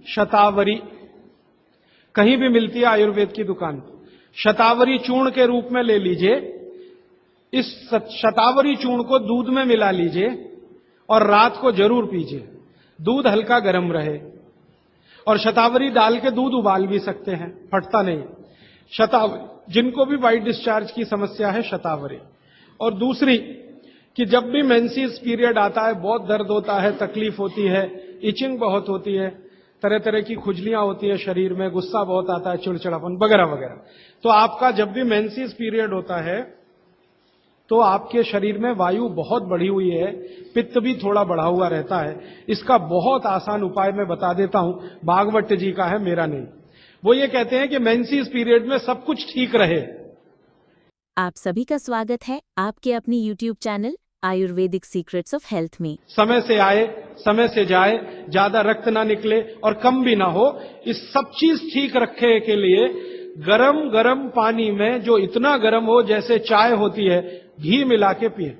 शतावरी, कहीं भी मिलती है आयुर्वेद की दुकान। शतावरी चूर्ण के रूप में ले लीजिए। इस शतावरी चूर्ण को दूध में मिला लीजिए और रात को जरूर पीजिए। दूध हल्का गर्म रहे, और शतावरी डाल के दूध उबाल भी सकते हैं, फटता नहीं। शतावरी, जिनको भी वाइट डिस्चार्ज की समस्या है, शतावरी। और दूसरी कि जब भी मेंसेस पीरियड आता है, बहुत दर्द होता है, तकलीफ होती है, इचिंग बहुत होती है, तरह तरह की खुजलियां होती है शरीर में, गुस्सा बहुत आता है, चिड़चिड़ापन वगैरह वगैरह, तो आपका जब भी मेंसेस पीरियड होता है तो आपके शरीर में वायु बहुत बढ़ी हुई है, पित्त भी थोड़ा बढ़ा हुआ रहता है। इसका बहुत आसान उपाय मैं बता देता हूं, भागवत जी का है, मेरा नहीं। वो ये कहते हैं कि मेंसेस पीरियड में सब कुछ ठीक रहे। आप सभी का स्वागत है आपके अपनी YouTube channel Ayurvedic secrets of health में। समय से आए, समय से जाए, ज्यादा रक्त ना निकले और कम भी ना हो, इस सब चीज ठीक रखे के लिए गरम गरम पानी में, जो इतना गरम हो जैसे चाय होती है, घी मिला के पिए।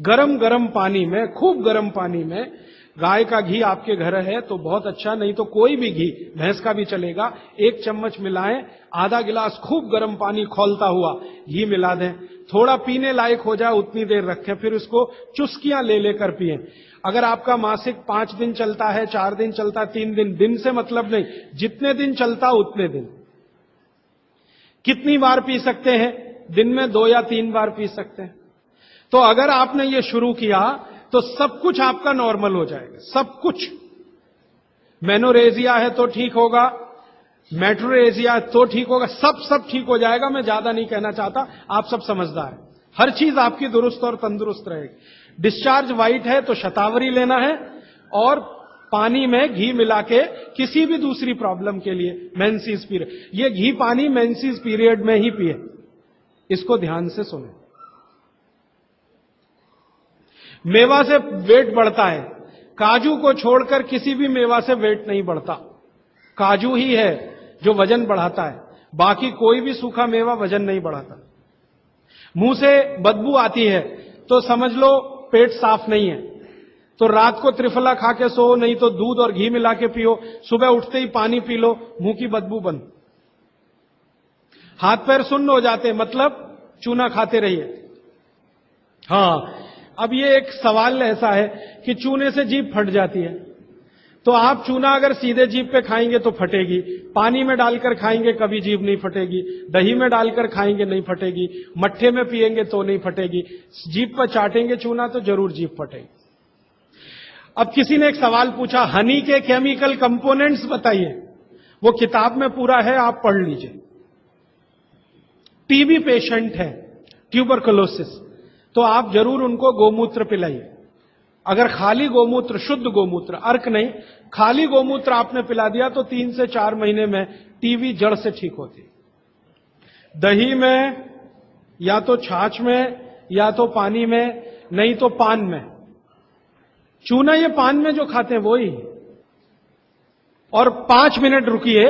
गरम गरम पानी में, खूब गरम पानी में, गाय का घी आपके घर है तो बहुत अच्छा, नहीं तो कोई भी घी, भैंस का भी चलेगा, 1 चम्मच मिलाएं, आधा गिलास खूब गर्म पानी खौलता हुआ घी मिला दें, थोड़ा पीने लायक हो जाए उतनी देर रखें, फिर उसको चुस्कियां ले लेकर पिएं। अगर आपका मासिक 5 दिन चलता है, 4 दिन चलता है, 3 दिन, दिन से मतलब नहीं, जितने दिन चलता उतने दिन। कितनी बार पी सकते हैं? दिन में 2 या 3 बार पी सकते हैं। तो अगर आपने ये शुरू किया तो सब कुछ आपका नॉर्मल हो जाएगा, सब कुछ। मेनोरेजिया है तो ठीक होगा, मेट्रोरेजिया तो ठीक होगा, सब ठीक हो जाएगा। मैं ज्यादा नहीं कहना चाहता, आप सब समझदार हैं। हर चीज आपकी दुरुस्त और तंदुरुस्त रहेगी। डिस्चार्ज वाइट है तो शतावरी लेना है, और पानी में घी मिला के, किसी भी दूसरी प्रॉब्लम के लिए, मेंसेस पीरियड, ये घी पानी मेंसेस पीरियड में ही पिए। इसको ध्यान से सुने। मेवा से वेट बढ़ता है, काजू को छोड़कर किसी भी मेवा से वेट नहीं बढ़ता। काजू ही है जो वजन बढ़ाता है, बाकी कोई भी सूखा मेवा वजन नहीं बढ़ाता। मुंह से बदबू आती है तो समझ लो पेट साफ नहीं है, तो रात को त्रिफला खा के सो, नहीं तो दूध और घी मिला के पियो, सुबह उठते ही पानी पी लो, मुंह की बदबू बंद। हाथ पैर सुन्न हो जाते, मतलब चूना खाते रहिए। हाँ, अब ये एक सवाल ऐसा है कि चूने से जीभ फट जाती है, तो आप चूना अगर सीधे जीभ पे खाएंगे तो फटेगी, पानी में डालकर खाएंगे कभी जीभ नहीं फटेगी, दही में डालकर खाएंगे नहीं फटेगी, मट्ठे में पिएंगे तो नहीं फटेगी, जीभ पर चाटेंगे चूना तो जरूर जीभ फटेगी। अब किसी ने एक सवाल पूछा, हनी के केमिकल कंपोनेंट्स बताइए। वो किताब में पूरा है, आप पढ़ लीजिए। टीबी पेशेंट है, ट्यूबरकुलोसिस, तो आप जरूर उनको गोमूत्र पिलाइए। अगर खाली गोमूत्र, शुद्ध गोमूत्र, अर्क नहीं, खाली गोमूत्र आपने पिला दिया तो 3 से 4 महीने में टीबी जड़ से ठीक होती। दही में, या तो छाछ में, या तो पानी में, नहीं तो पान में। चूना ये पान में जो खाते हैं वो ही। और 5 मिनट रुकिए,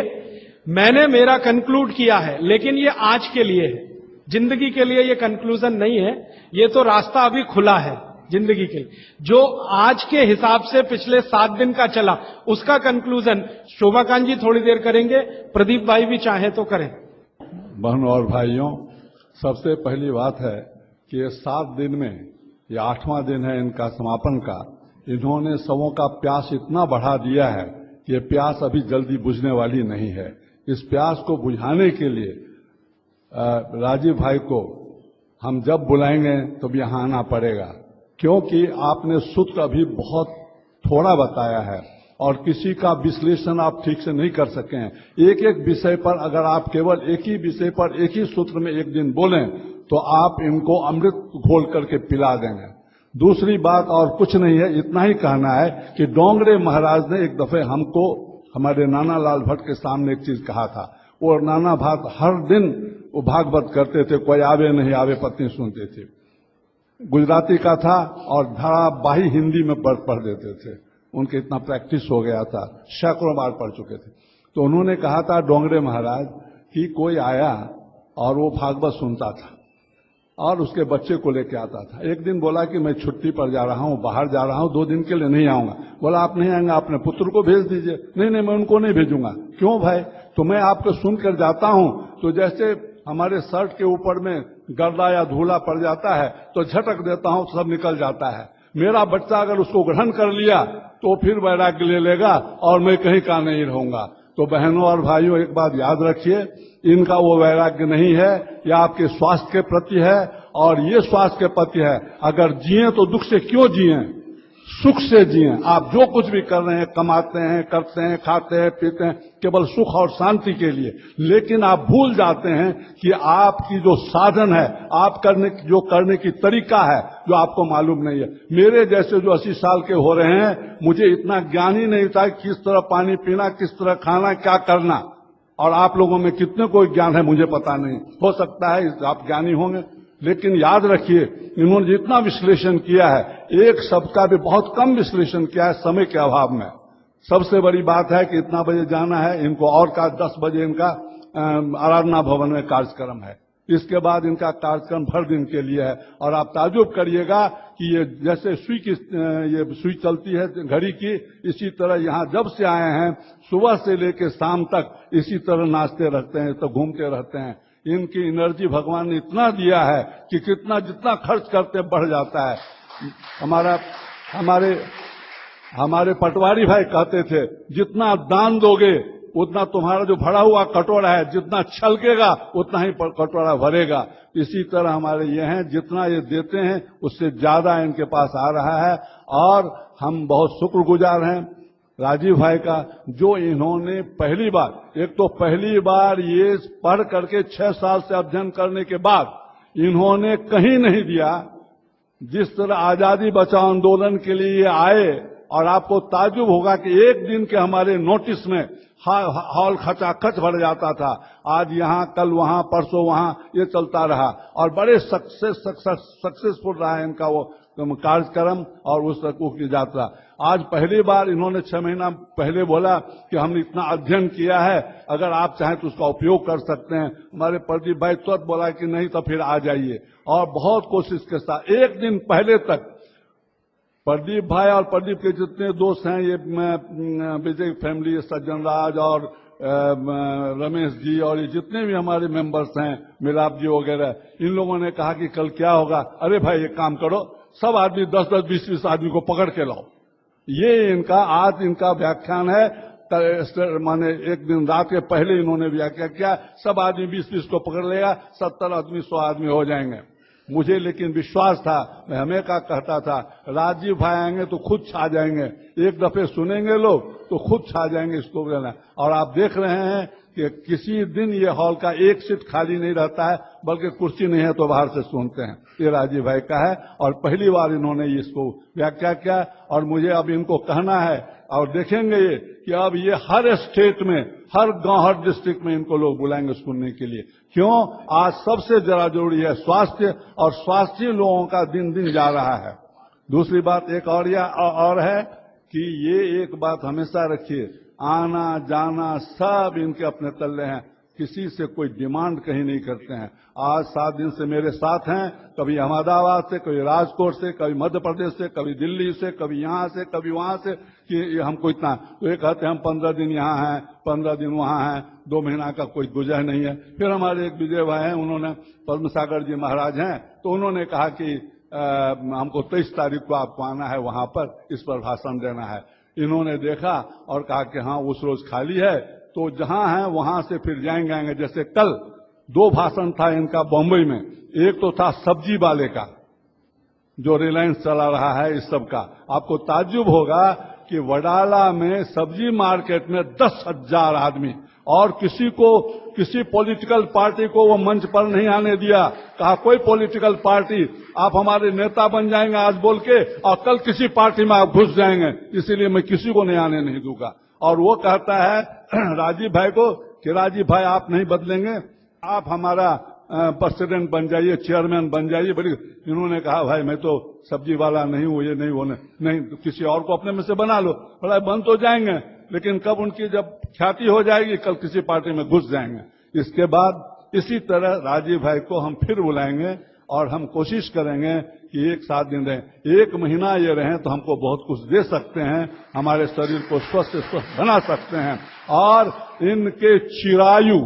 मैंने मेरा कंक्लूड किया है, लेकिन ये आज के लिए है, जिंदगी के लिए ये कंक्लूजन नहीं है। ये तो रास्ता अभी खुला है जिंदगी के लिए। जो आज के हिसाब से पिछले 7 दिन का चला, उसका कंक्लूजन शोभाकांत जी थोड़ी देर करेंगे, प्रदीप भाई भी चाहे तो करें। बहनों और भाइयों, सबसे पहली बात है कि ये 7 दिन में, ये 8वां दिन है इनका समापन का, इन्होंने सबों का प्यास इतना बढ़ा दिया है कि ये प्यास अभी जल्दी बुझने वाली नहीं है। इस प्यास को बुझाने के लिए राजीव भाई को हम जब बुलाएंगे तो भी यहां आना पड़ेगा, क्योंकि आपने सूत्र अभी बहुत थोड़ा बताया है और किसी का विश्लेषण आप ठीक से नहीं कर सके हैं। एक एक विषय पर अगर आप केवल एक ही विषय पर एक ही सूत्र में एक दिन बोलें तो आप इनको अमृत घोल करके पिला देंगे। दूसरी बात और कुछ नहीं है, इतना ही कहना है कि डोंगरे महाराज ने एक दफे हमको, हमारे नाना लाल भट्ट के सामने एक चीज कहा था। और नाना भाग हर दिन वो भागवत करते थे, कोई आवे नहीं आवे पत्नी सुनते थे। गुजराती का था और धारावाही हिंदी में पढ़ देते थे, उनके इतना प्रैक्टिस हो गया था, सैकड़ों बार पढ़ चुके थे। तो उन्होंने कहा था डोंगरे महाराज कि कोई आया और वो भागवत सुनता था और उसके बच्चे को लेके आता था। एक दिन बोला कि मैं छुट्टी पर जा रहा हूं, बाहर जा रहा हूं, 2 दिन के लिए नहीं आऊंगा। बोला आप नहीं आएंगे, अपने पुत्र को भेज दीजिए। नहीं नहीं, मैं उनको नहीं भेजूंगा। क्यों भाई? तो मैं आपको सुनकर जाता हूं तो जैसे हमारे शर्ट के ऊपर में गर्दा या धूला पड़ जाता है तो झटक देता हूं, सब निकल जाता है। मेरा बच्चा अगर उसको ग्रहण कर लिया तो फिर वैराग्य ले लेगा और मैं कहीं का नहीं रहूंगा। तो बहनों और भाइयों, एक बात याद रखिए, इनका वो वैराग्य नहीं है, यह आपके स्वास्थ्य के प्रति है। और ये स्वास्थ्य के प्रति है, अगर जिए तो दुख से क्यों जिए, सुख से जिए। आप जो कुछ भी कर रहे हैं, कमाते हैं, करते हैं, खाते हैं, पीते हैं, केवल सुख और शांति के लिए। लेकिन आप भूल जाते हैं कि आपकी जो साधन है, आप करने की तरीका है, जो आपको मालूम नहीं है। मेरे जैसे जो 80 साल के हो रहे हैं, मुझे इतना ज्ञान ही नहीं था किस तरह पानी पीना, किस तरह खाना, क्या करना। और आप लोगों में कितने को ज्ञान है मुझे पता नहीं, हो सकता है आप ज्ञानी होंगे। लेकिन याद रखिए, इन्होंने जितना विश्लेषण किया है, एक शब्द का भी बहुत कम विश्लेषण किया है समय के अभाव में। सबसे बड़ी बात है कि इतना बजे जाना है इनको, और का 10 बजे इनका आराधना भवन में कार्यक्रम है। इसके बाद इनका कार्यक्रम भर दिन के लिए है। और आप ताजुब करिएगा कि ये जैसे सुई चलती है घड़ी की, इसी तरह यहाँ जब से आए हैं सुबह से लेकर शाम तक इसी तरह नाचते रहते हैं, तो घूमते रहते हैं। इनकी एनर्जी भगवान ने इतना दिया है कि जितना खर्च करते बढ़ जाता है। हमारे पटवारी भाई कहते थे, जितना दान दोगे उतना तुम्हारा जो भरा हुआ कटोरा है, जितना छलकेगा उतना ही कटोरा भरेगा। इसी तरह हमारे ये हैं, जितना ये देते हैं उससे ज्यादा इनके पास आ रहा है। और हम बहुत शुक्रगुजार हैं राजीव भाई का, जो इन्होंने पहली बार ये पढ़ करके 6 साल से अध्ययन करने के बाद इन्होंने कहीं नहीं दिया। जिस तरह आजादी बचाओ आंदोलन के लिए ये आए, और आपको ताज्जुब होगा कि एक दिन के हमारे नोटिस में हॉल खचाखच भर जाता था। आज यहाँ, कल वहाँ, परसों वहाँ, ये चलता रहा और बड़े सक्सेसफुल रहा इनका वो कार्यक्रम और उस तक की यात्रा। आज पहली बार इन्होंने 6 महीना पहले बोला कि हमने इतना अध्ययन किया है, अगर आप चाहें तो उसका उपयोग कर सकते हैं। हमारे प्रदीप भाई तुरंत बोला कि नहीं तो फिर आ जाइए, और बहुत कोशिश के साथ एक दिन पहले तक प्रदीप भाई और प्रदीप के जितने दोस्त हैं, ये विजय फैमिली, सज्जन राज और रमेश जी और ये जितने भी हमारे मेंबर्स हैं, मिलाप जी वगैरह, इन लोगों ने कहा कि कल क्या होगा। अरे भाई एक काम करो, सब आदमी 10-10, 20-20 आदमी को पकड़ के लाओ। ये आज इनका व्याख्यान है। माने एक दिन रात के पहले इन्होंने व्याख्या किया, सब आदमी 20-20 को पकड़ लेगा, 70 आदमी 100 आदमी हो जाएंगे। मुझे लेकिन विश्वास था, मैं हमेशा कहता था राजीव भाई आएंगे तो खुद छा जाएंगे, एक दफे सुनेंगे लोग तो खुद छा जाएंगे इसको कहना। और आप देख रहे हैं कि किसी दिन ये हॉल का एक सीट खाली नहीं रहता है, बल्कि कुर्सी नहीं है तो बाहर से सुनते हैं। ये राजीव भाई का है और पहली बार इन्होंने इसको व्याख्या किया। और मुझे अब इनको कहना है, और देखेंगे ये कि अब ये हर स्टेट में, हर गांव, हर डिस्ट्रिक्ट में इनको लोग बुलाएंगे सुनने के लिए। क्यों? आज सबसे जरा जरूरी है स्वास्थ्य, और स्वास्थ्य लोगों का दिन दिन जा रहा है। दूसरी बात एक और है कि ये एक बात हमेशा रखिए, आना जाना सब इनके अपने तल्ले हैं, किसी से कोई डिमांड कहीं नहीं करते हैं। आज 7 दिन से मेरे साथ हैं, कभी अहमदाबाद से, कभी राजकोट से, कभी मध्य प्रदेश से, कभी दिल्ली से, कभी यहाँ से, कभी वहाँ से, कि हमको इतना। तो ये कहते हैं हम 15 दिन यहाँ हैं, 15 दिन वहाँ हैं, 2 महीना का कोई गुजर नहीं है। फिर हमारे एक विजय भाई हैं, उन्होंने पद्म सागर जी महाराज हैं, तो उन्होंने कहा कि हमको 23 तारीख को आपको आना है, वहां पर इस पर भाषण देना है। इन्होंने देखा और कहा कि हाँ उस रोज खाली है, तो जहां है वहां से फिर जाएंगे। जैसे कल 2 भाषण था इनका बम्बई में, एक तो था सब्जी वाले का जो रिलायंस चला रहा है इस सब का। आपको ताज्जुब होगा कि वडाला में सब्जी मार्केट में 10,000 आदमी, और किसी पॉलिटिकल पार्टी को वो मंच पर नहीं आने दिया। कहा कोई पॉलिटिकल पार्टी, आप हमारे नेता बन जाएंगे आज बोल के, और कल किसी पार्टी में आप घुस जाएंगे, इसीलिए मैं किसी को नहीं आने नहीं दूंगा। और वो कहता है राजीव भाई को कि राजीव भाई आप नहीं बदलेंगे, आप हमारा प्रेसिडेंट बन जाइए, चेयरमैन बन जाइए। बड़ी इन्होंने कहा भाई मैं तो सब्जी वाला नहीं हूं, ये नहीं होने नहीं, तो किसी और को अपने में से बना लो। बोला बन तो जाएंगे, लेकिन कब उनकी जब ख्याति हो जाएगी, कल किसी पार्टी में घुस जाएंगे। इसके बाद इसी तरह राजीव भाई को हम फिर बुलाएंगे और हम कोशिश करेंगे कि 1-7 दिन रहें, 1 महीना ये रहें तो हमको बहुत कुछ दे सकते हैं, हमारे शरीर को स्वस्थ बना सकते हैं। और इनके चिरायु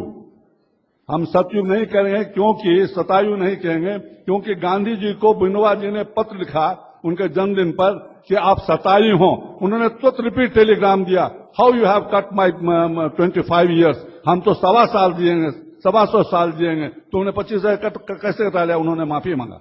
हम सतयुग नहीं करेंगे, क्योंकि शतायु नहीं कहेंगे, क्योंकि गांधी जी को विनोबा जी ने पत्र लिखा उनके जन्मदिन पर कि आप शतायु हो। उन्होंने तुरंत रिपीट टेलीग्राम दिया, how you have cut my 25 years, हम तो 1.25 साल जिएंगे, 125 साल जिएंगे, तो उन्हें 25 कैसे कटा लिया? उन्होंने माफी मांगा।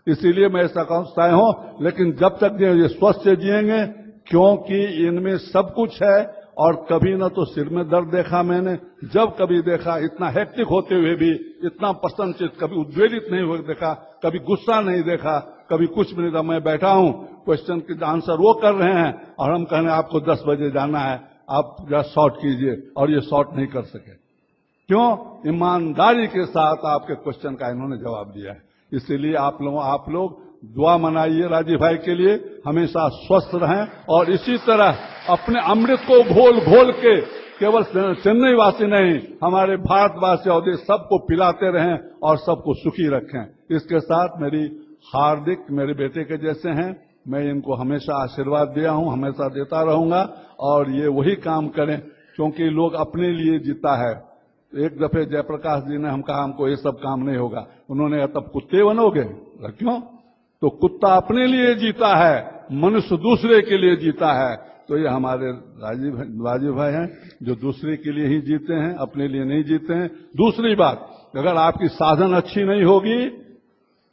इसीलिए मैं ऐसा कहता हूं, लेकिन जब तक ये स्वस्थ से जिएंगे, क्योंकि इनमें सब कुछ है। और कभी ना तो सिर में दर्द देखा मैंने, जब कभी देखा इतना हेक्टिक होते हुए भी इतना प्रसन्नचित्त, कभी उद्वेलित नहीं हुए देखा, कभी गुस्सा नहीं देखा, कभी कुछ भी नहीं। मैं बैठा हूं, क्वेश्चन के आंसर वो कर रहे हैं और हम कह रहे हैं आपको 10 बजे जाना है, आप जरा शॉर्ट कीजिए, और ये शॉर्ट नहीं कर सके। क्यों? ईमानदारी के साथ आपके क्वेश्चन का इन्होंने जवाब दिया है। इसीलिए आप लोग दुआ मनाइए राजीव भाई के लिए, हमेशा स्वस्थ रहें, और इसी तरह अपने अमृत को घोल घोल के केवल चेन्नई वासी नहीं, हमारे भारतवासी और देश सबको पिलाते रहें और सबको सुखी रखें। इसके साथ मेरी हार्दिक, मेरे बेटे के जैसे हैं, मैं इनको हमेशा आशीर्वाद दिया हूं, हमेशा देता रहूंगा, और ये वही काम करें, क्योंकि लोग अपने लिए जीता है। एक दफे जयप्रकाश जी ने हम कहा हमको ये सब काम नहीं होगा, उन्होंने कहा तब कुत्ते बनोगे? क्यों? तो कुत्ता अपने लिए जीता है, मनुष्य दूसरे के लिए जीता है। तो ये हमारे राजीव भाई हैं जो दूसरे के लिए ही जीते हैं, अपने लिए नहीं जीते हैं। दूसरी बात, अगर आपकी साधन अच्छी नहीं होगी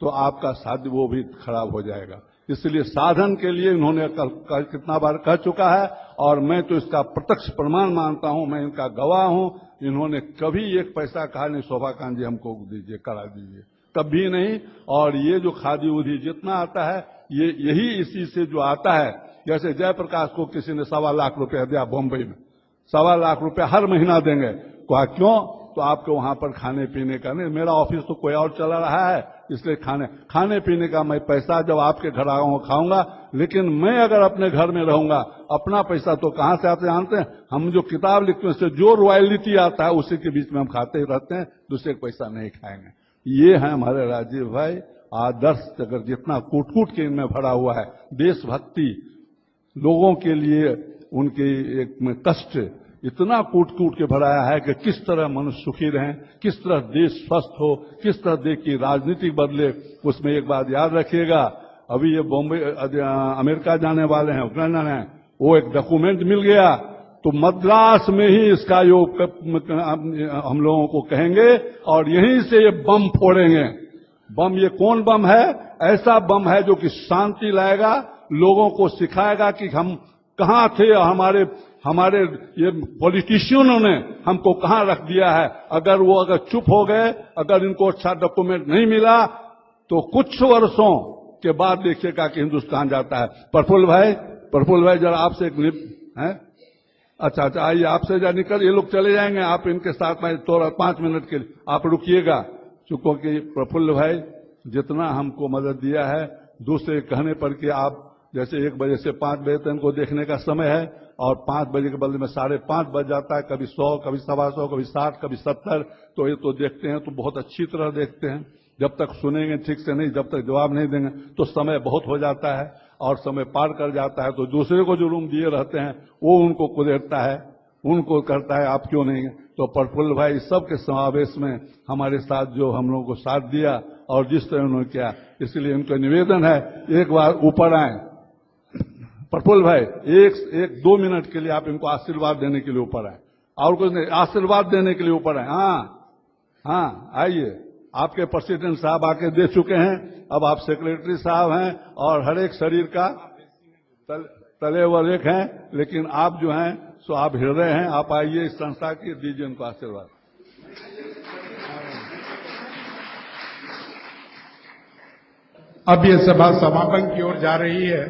तो आपका साध्य वो भी खराब हो जाएगा। इसलिए साधन के लिए इन्होंने कितना बार कह चुका है, और मैं तो इसका प्रत्यक्ष प्रमाण मानता हूं, मैं इनका गवाह हूं। इन्होंने कभी 1 पैसा कहा नहीं शोभाकांत जी हमको दीजिए, करा दीजिए, कभी नहीं। और ये जो खादी उदी जितना आता है, ये यही इसी से जो आता है। जैसे जयप्रकाश को किसी ने 1.25 लाख रुपया दिया बॉम्बे में, 1.25 लाख रुपया हर महीना देंगे। कहा क्यों? तो आपको वहां पर खाने पीने का नहीं, मेरा ऑफिस तो कोई और चला रहा है, इसलिए खाने पीने का मैं पैसा जब आपके घर आऊंगा खाऊंगा, लेकिन मैं अगर अपने घर में रहूंगा, अपना पैसा तो कहां से आते जानते हैं? हम जो किताब लिखते हैं उससे जो रॉयल्टी आता है उसी के बीच में हम खाते ही रहते हैं, दूसरे पैसा नहीं खाएंगे। ये है हमारे राजीव भाई आदर्श। अगर जितना कूट कूट के इनमें भरा हुआ है, देशभक्ति, लोगों के लिए उनके एक में कष्ट, इतना कूट कूट के भराया है कि किस तरह मनुष्य सुखी रहें, किस तरह देश स्वस्थ हो, किस तरह देश की राजनीति बदले। उसमें एक बात याद रखिएगा, अभी ये बॉम्बे अमेरिका जाने वाले हैं, उक्रेन हैं, वो एक डॉक्यूमेंट मिल गया, तो मद्रास में ही इसका योग हम लोगों को कहेंगे, और यहीं से ये बम फोड़ेंगे। बम, ये कौन बम है? ऐसा बम है जो कि शांति लाएगा, लोगों को सिखाएगा कि हम कहां थे, हमारे ये पॉलिटिशियनों ने हमको कहां रख दिया है। अगर चुप हो गए, अगर इनको अच्छा डॉक्यूमेंट नहीं मिला, तो कुछ वर्षों के बाद देखिएगा कि हिंदुस्तान जाता है। प्रफुल्ल भाई जरा आपसे एक है, अच्छा आइए, आपसे जरा निकल, ये लोग चले जाएंगे, आप इनके साथ में थोड़ा 5 मिनट के लिए आप रुकिएगा। क्योंकि प्रफुल्ल भाई जितना हमको मदद दिया है, दूसरे कहने पर कि आप जैसे 1 बजे से 5 बजे तक इनको देखने का समय है, और 5 बजे के बदले में 5:30 बज जाता है, कभी 100, कभी 125, कभी 60, कभी 70, तो ये तो देखते हैं तो बहुत अच्छी तरह देखते हैं। जब तक सुनेंगे ठीक से नहीं, जब तक जवाब नहीं देंगे तो समय बहुत हो जाता है, और समय पार कर जाता है, तो दूसरे को जो रूम दिए रहते हैं वो उनको कुदेरता है, उनको करता है आप क्यों नहीं। तो प्रफुल्ल भाई सबके समावेश में हमारे साथ जो हम लोगों को साथ दिया, और जिस तरह उन्होंने किया, इसलिए उनका निवेदन है एक बार ऊपर आए। प्रफुल्ल भाई 1-2 मिनट के लिए आप इनको आशीर्वाद देने के लिए ऊपर आए, और कुछ नहीं, आशीर्वाद देने के लिए ऊपर आए। हाँ आइए, आपके प्रेसिडेंट साहब आके दे चुके हैं, अब आप सेक्रेटरी साहब हैं, और हर एक शरीर का तले व एक हैं, लेकिन आप जो हैं सो आप हृदय हैं। आप आइए इस संस्था की, दीजिए उनको आशीर्वाद। अब ये सभा समापन की ओर जा रही है।